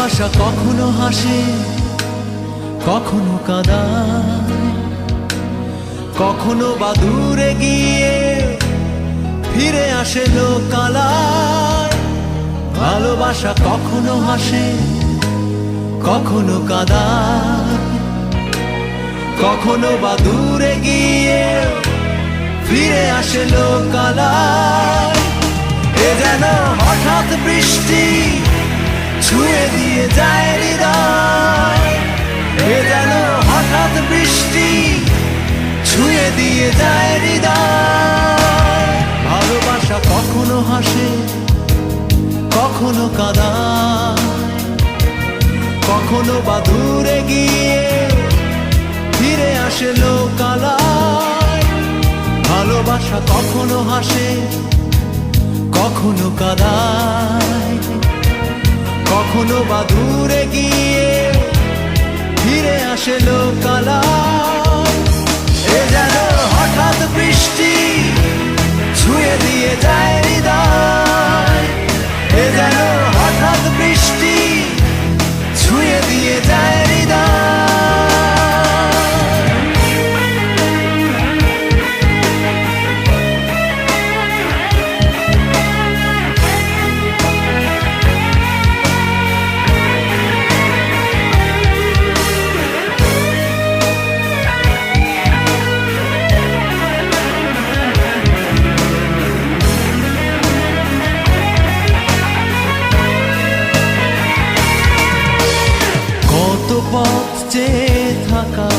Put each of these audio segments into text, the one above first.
ভালোবাসা কখনো হাসে কখনো কাঁদায়, কখনো বা দূরে গিয়ে ফিরে আসে লোকালয়। ভালোবাসা কখনো হাসে কখনো কাঁদায়, কখনো বা দূরে গিয়ে ফিরে আসে লোকালয়। এ যেন হঠাৎ বৃষ্টি ছুঁয়ে দিয়ে যায় হৃদয়, এ যেন হঠাৎ বৃষ্টি ছুঁয়ে দিয়ে যায় হৃদয়। ভালোবাসা কখনো হাসে কখনো কাঁদায়, কখনো বা দূরে গিয়ে ফিরে আসে লোকালয়। ভালোবাসা কখনো হাসে কখনো কাঁদায়, কখনো বা দূরে গিয়ে ফিরে আসে লোকালয়। এ যেন হঠাৎ বৃষ্টি ছুঁয়ে দিয়ে যায় হৃদয়, এ যেন হঠাৎ বৃষ্টি ছুঁয়ে দিয়ে যায় হৃদয়। পথ চেয়ে থাকা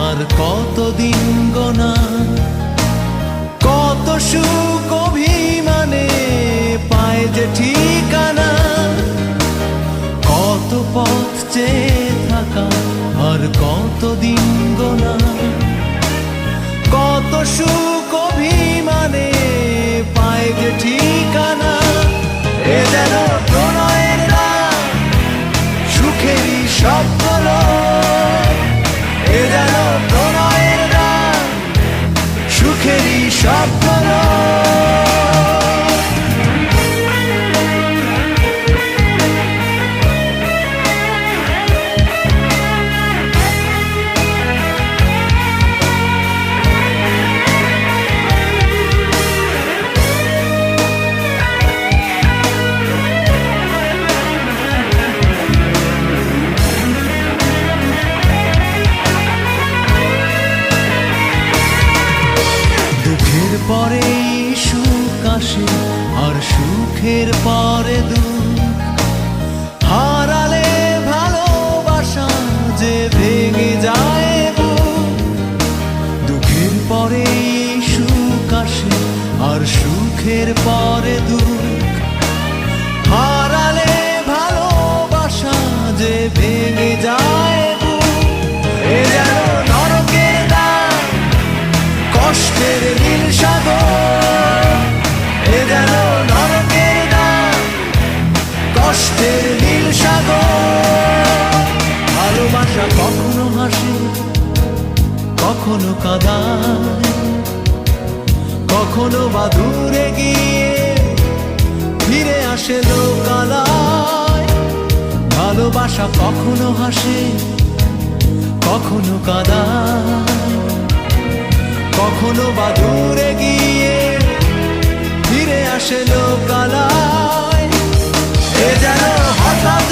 আর কতদিন গোনা, কত সুখ অভিমানে পায় যে ঠিকানা। কত পথ চেয়ে থাকা আর কতদিন গোনা, কত সুখ অভিমানে পায় যে ঠিকানা। এ যেন প্রণয়ের রাত সুখেরই স্বপ্ন, এ যেন প্রণয়ের রাত সুখেরই স্বপ্ন। পরে সুখ আসে আর সুখের পরে দুঃখ, হারালে ভালোবাসা যে ভেঙে যায় বুক। দুঃখের পরে সুখ আসে আর সুখের পরে দুঃখ, হারালে ভালোবাসা যে ভেঙে যায় বুক। এ যেন নরকের দান কষ্টের নীল সাগর, এ যেন নরকের দান কষ্টের নীল সাগর। ভালোবাসা কখনো হাসে কখনো কাঁদায়, কখনো বা দূরে গিয়ে ফিরে আসে লোকালয়। ভালোবাসা কখনো হাসে কখনো কাঁদায়, কখনো বা দূরে গিয়ে ফিরে আসে লোকালয়। এ যেন হঠাৎ